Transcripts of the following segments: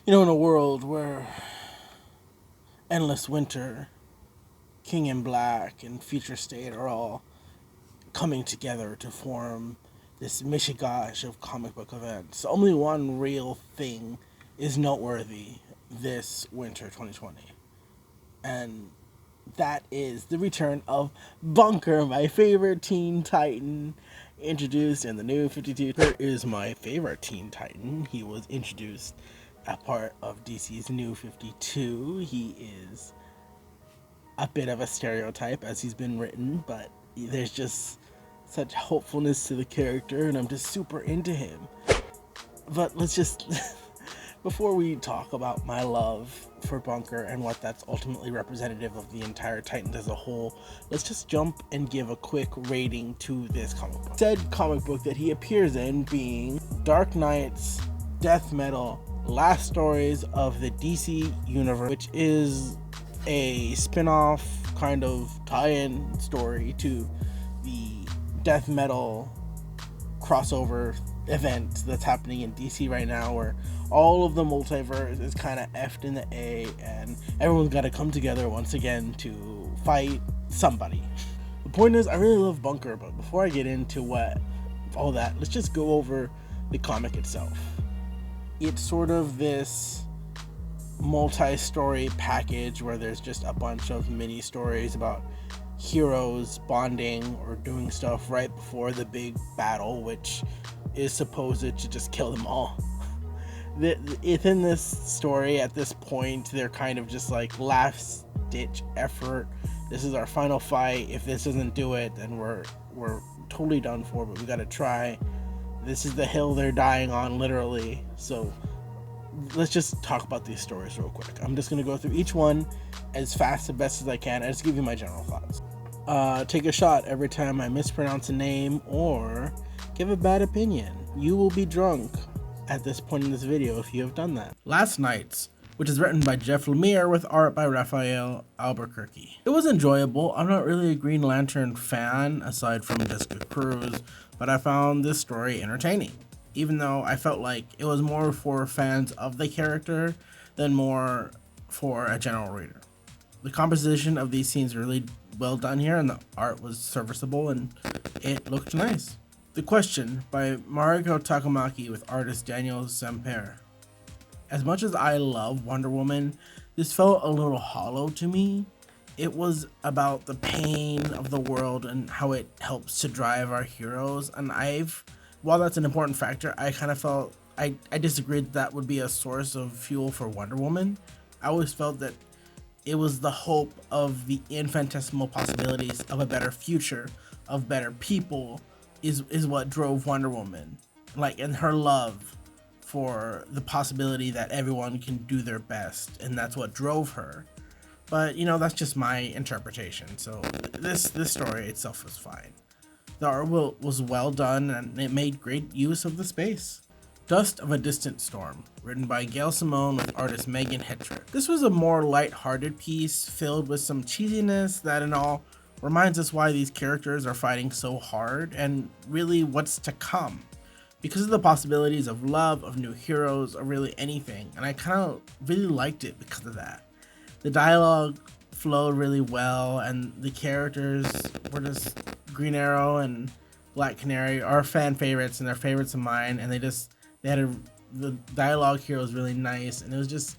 In a world where Endless Winter, King in Black, and Future State are all coming together to form this mishigash of comic book events, only one real thing is noteworthy this winter 2020. And that is the return of Bunker, my favorite Teen Titan, introduced in the new 52. Bunker is my favorite Teen Titan. He was introduced as part of DC's new 52. He is a bit of a stereotype as he's been written, but there's just such hopefulness to the character, and I'm just super into him. But let's just before we talk about my love for Bunker and what that's ultimately representative of the entire Titans as a whole, let's just jump and give a quick rating to this comic book. Said comic book that he appears in being Dark Knight's death metal last stories of the DC universe, which is a spin-off kind of tie-in story to the death metal crossover event that's happening in DC right now, where all of the multiverse is kind of effed in the A, and everyone's got to come together once again to fight somebody. The point is, I really love Bunker, but before I get into all that, let's just go over the comic itself. It's sort of this multi-story package where there's just a bunch of mini stories about heroes bonding or doing stuff right before the big battle, which is supposed to just kill them all. Within this story, at this point, they're kind of just like last-ditch effort. This is our final fight. If this doesn't do it, then we're totally done for, but we gotta try. This is the hill they're dying on, literally. So let's just talk about these stories real quick. I'm just going to go through each one as fast and best as I can and just give you my general thoughts. Take a shot every time I mispronounce a name or give a bad opinion. You will be drunk at this point in this video if you have done that. Last Night's, which is written by Jeff Lemire with art by Raphael Albuquerque. It was enjoyable. I'm not really a Green Lantern fan aside from Jessica Cruz, but I found this story entertaining, even though I felt like it was more for fans of the character than more for a general reader. The composition of these scenes really well done here, and the art was serviceable and it looked nice. The Question by Mariko Takamaki with artist Daniel Samper. As much as I love Wonder Woman, this felt a little hollow to me. It was about the pain of the world and how it helps to drive our heroes, and while that's an important factor, I kind of felt I disagreed that would be a source of fuel for Wonder Woman. I always felt that it was the hope of the infinitesimal possibilities of a better future, of better people, is what drove Wonder Woman. And her love for the possibility that everyone can do their best, and that's what drove her. But that's just my interpretation. So this story itself was fine. The art was well done, and it made great use of the space. Dust of a Distant Storm, written by Gail Simone with artist Megan Hetrick. This was a more light-hearted piece filled with some cheesiness that in all reminds us why these characters are fighting so hard and really what's to come. Because of the possibilities of love, of new heroes, or really anything, and I kind of really liked it because of that. The dialogue flowed really well, and the characters were just Green Arrow and Black Canary are fan favorites, and they're favorites of mine, and the dialogue here was really nice, and it was just,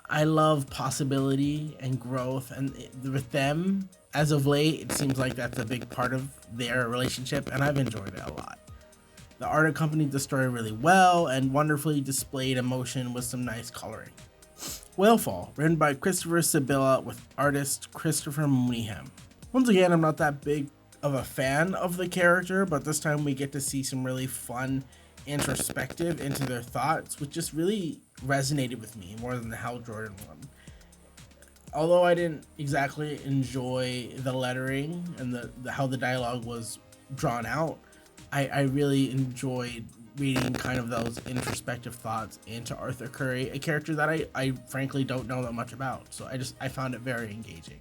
I love possibility and growth, and with them, as of late, it seems like that's a big part of their relationship, and I've enjoyed it a lot. The art accompanied the story really well and wonderfully displayed emotion with some nice coloring. Whalefall, written by Christopher Sibilla with artist Christopher Mooneyham. Once again, I'm not that big of a fan of the character, but this time we get to see some really fun introspective into their thoughts, which just really resonated with me more than the Hal Jordan one. Although I didn't exactly enjoy the lettering and the how the dialogue was drawn out, I really enjoyed reading kind of those introspective thoughts into Arthur Curry, a character that I frankly don't know that much about, so I found it very engaging.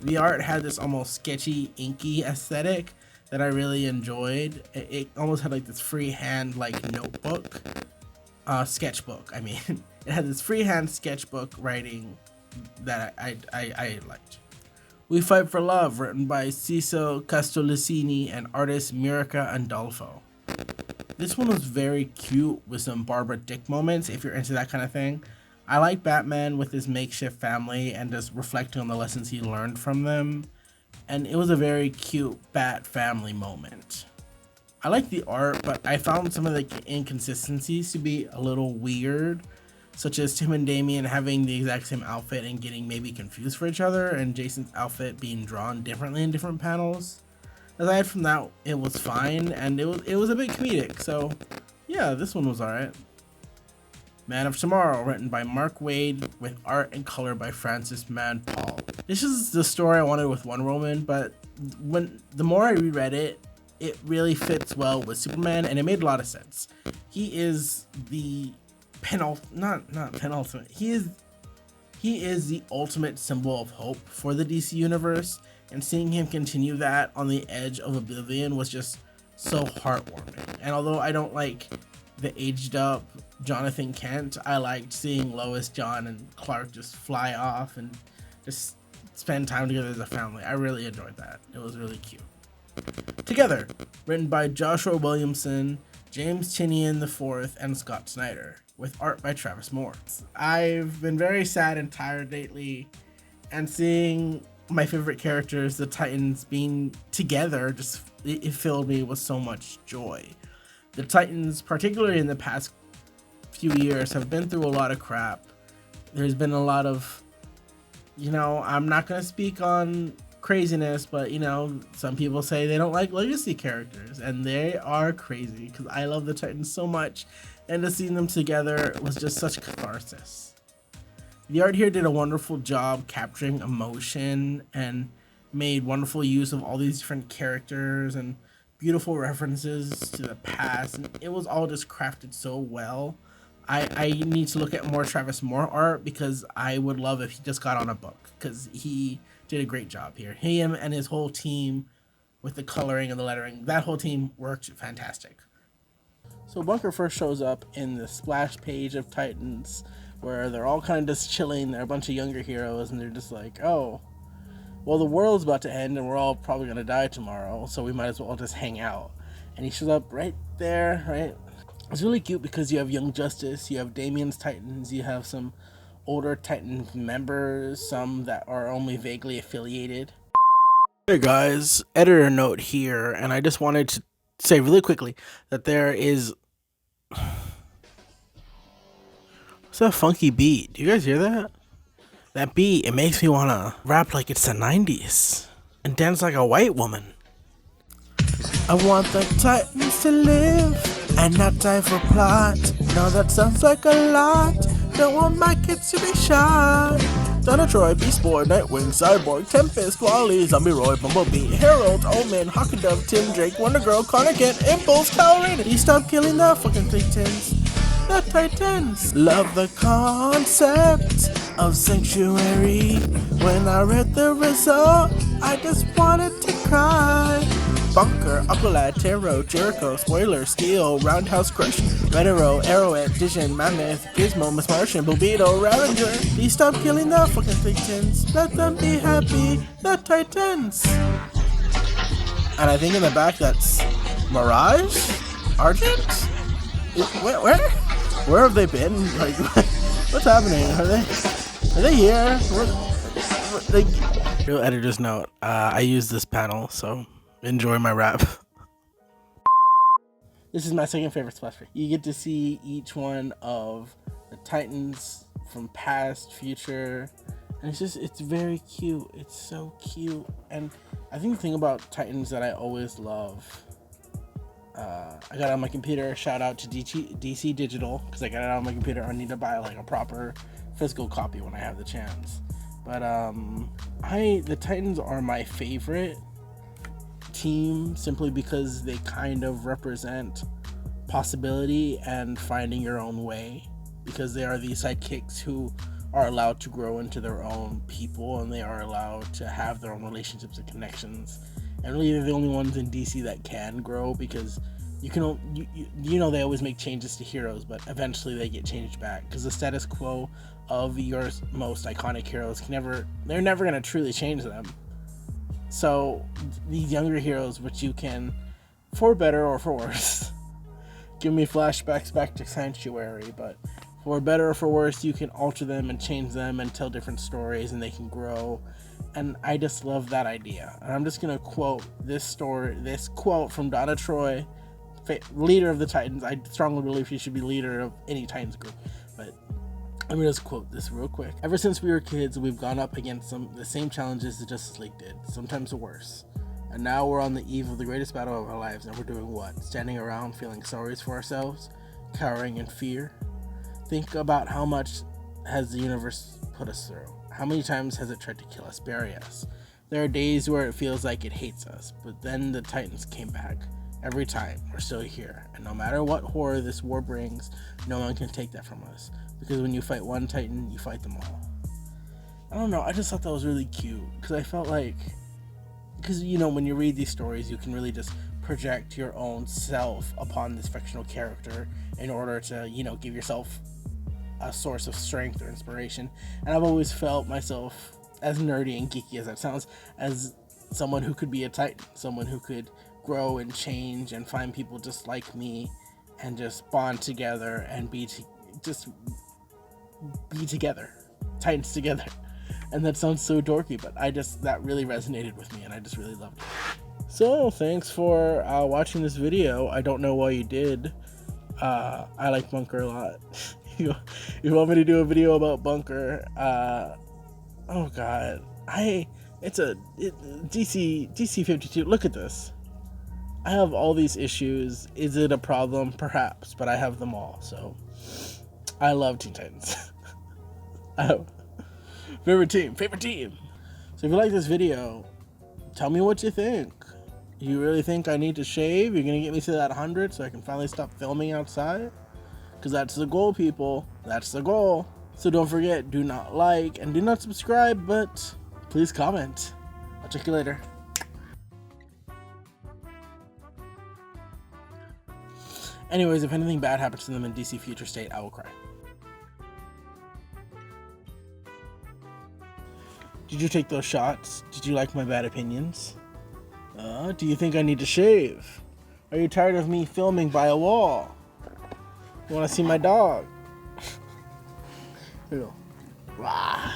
The art had this almost sketchy, inky aesthetic that I really enjoyed. It almost had like this freehand like notebook sketchbook. I mean, it had this freehand sketchbook writing that I liked. We Fight for Love, written by Ciso Castellucini and artist Mirica Andolfo. This one was very cute with some Barbara Dick moments, if you're into that kind of thing. I like Batman with his makeshift family and just reflecting on the lessons he learned from them. And it was a very cute Bat family moment. I like the art, but I found some of the inconsistencies to be a little weird, such as Tim and Damian having the exact same outfit and getting maybe confused for each other, and Jason's outfit being drawn differently in different panels. Aside from that, it was fine, and it was a bit comedic, so yeah, this one was alright. Man of Tomorrow, written by Mark Waid, with art and color by Francis Mad Paul. This is the story I wanted with Wonder Woman, but the more I reread it, it really fits well with Superman, and it made a lot of sense. He is the not penultimate. He is the ultimate symbol of hope for the DC universe, and seeing him continue that on the edge of oblivion was just so heartwarming. And although I don't like the aged up Jonathan Kent, I liked seeing Lois, John, and Clark just fly off and just spend time together as a family. I really enjoyed that. It was really cute. Together, written by Joshua Williamson, James Tinian IV, and Scott Snyder, with art by Travis Moore. I've been very sad and tired lately, and seeing my favorite characters, the Titans, being together, just it filled me with so much joy. The Titans, particularly in the past few years, have been through a lot of crap. There's been a lot of, I'm not going to speak on craziness, but some people say they don't like legacy characters, and they are crazy because I love the Titans so much, and to see them together was just such catharsis. The art here did a wonderful job capturing emotion and made wonderful use of all these different characters and beautiful references to the past, and it was all just crafted so well. I need to look at more Travis Moore art because I would love if he just got on a book, because he did a great job here. Him and his whole team with the coloring and the lettering, that whole team worked fantastic. So Bunker first shows up in the splash page of Titans, where they're all kind of just chilling. They're a bunch of younger heroes, and they're just like, oh, well, the world's about to end, and we're all probably going to die tomorrow, so we might as well just hang out. And he shows up right there, right? It's really cute because you have Young Justice, you have Damian's Titans, you have some older Titans members, some that are only vaguely affiliated. Hey guys, editor note here, and I just wanted to say really quickly that there is... What's that funky beat? Do you guys hear that? That beat, it makes me want to rap like it's the 90s and dance like a white woman. I want the Titans to live and not die for plot. No, that sounds like a lot. Don't want my kids to be shot. Donna Troy, Beast Boy, Nightwing, Cyborg, Tempest, Wally, Zombie Roy, Bumblebee, Harold, Omen, Hawkdove, Tim Drake, Wonder Girl, Connor Kent, Impulse, Calorina. Please stop killing the fucking Titans. The Titans. Love the concept of sanctuary. When I read the result, I just wanted to cry. Bunker, Aqualad, Tarot, Jericho, Spoiler, Steel, Roundhouse Crush, Red Arrow, Arrowhead, Vision, Mammoth, Gizmo, Miss Martian, Bobedo, Ravager. Please stop killing the fucking Titans. Let them be happy. The Titans. And I think in the back that's Mirage? Argent? Where have they been? Like, what's happening? Are they here? Real editor's note. I use this panel, so enjoy my rap. This is my second favorite splash page. You get to see each one of the Titans from past, future, and it's very cute. It's so cute. And I think the thing about Titans that I always love, I got it on my computer. Shout out to DC Digital, because I got it on my computer. I need to buy like a proper physical copy when I have the chance. But the Titans are my favorite team simply because they kind of represent possibility and finding your own way, because they are these sidekicks who are allowed to grow into their own people, and they are allowed to have their own relationships and connections, and really they're the only ones in DC that can grow, because you know they always make changes to heroes, but eventually they get changed back because the status quo of your most iconic heroes they're never going to truly change them. So these younger heroes, which you can, for better or for worse, give me flashbacks back to Sanctuary, but for better or for worse, you can alter them and change them and tell different stories, and they can grow. And I just love that idea. And I'm just gonna quote this quote from Donna Troy, leader of the Titans. I strongly believe she should be leader of any Titans group, but let me just quote this real quick. Ever since we were kids, we've gone up against the same challenges the Justice League did, sometimes worse. And now we're on the eve of the greatest battle of our lives, and we're doing what? Standing around feeling sorry for ourselves? Cowering in fear? Think about how much has the universe put us through. How many times has it tried to kill us, bury us? There are days where it feels like it hates us, but then the Titans came back. Every time, we're still here. And no matter what horror this war brings, no one can take that from us. Because when you fight one Titan, you fight them all. I don't know, I just thought that was really cute. Because I felt like... Because, you know, when you read these stories, you can really just project your own self upon this fictional character in order to, you know, give yourself a source of strength or inspiration. And I've always felt myself, as nerdy and geeky as that sounds, as someone who could be a Titan, someone who could grow and change and find people just like me and just bond together and be together, Titans together. And that sounds so dorky, but that really resonated with me, and I just really loved it. So thanks for watching this video. I don't know why you did. I like Bunker a lot. You want me to do a video about Bunker? Oh god, DC 52. Look at this. I have all these issues. Is it a problem? Perhaps, but I have them all. So I love Teen Titans. Favorite team. So if you like this video, tell me what you think. You really think I need to shave? You're gonna get me to that 100 so I can finally stop filming outside? Because that's the goal, people. That's the goal. So don't forget, do not like and do not subscribe, but please comment. I'll check you later. Anyways, if anything bad happens to them in DC Future State, I will cry. Did you take those shots? Did you like my bad opinions? Do you think I need to shave? Are you tired of me filming by a wall? You want to see my dog? Here we go. Rah.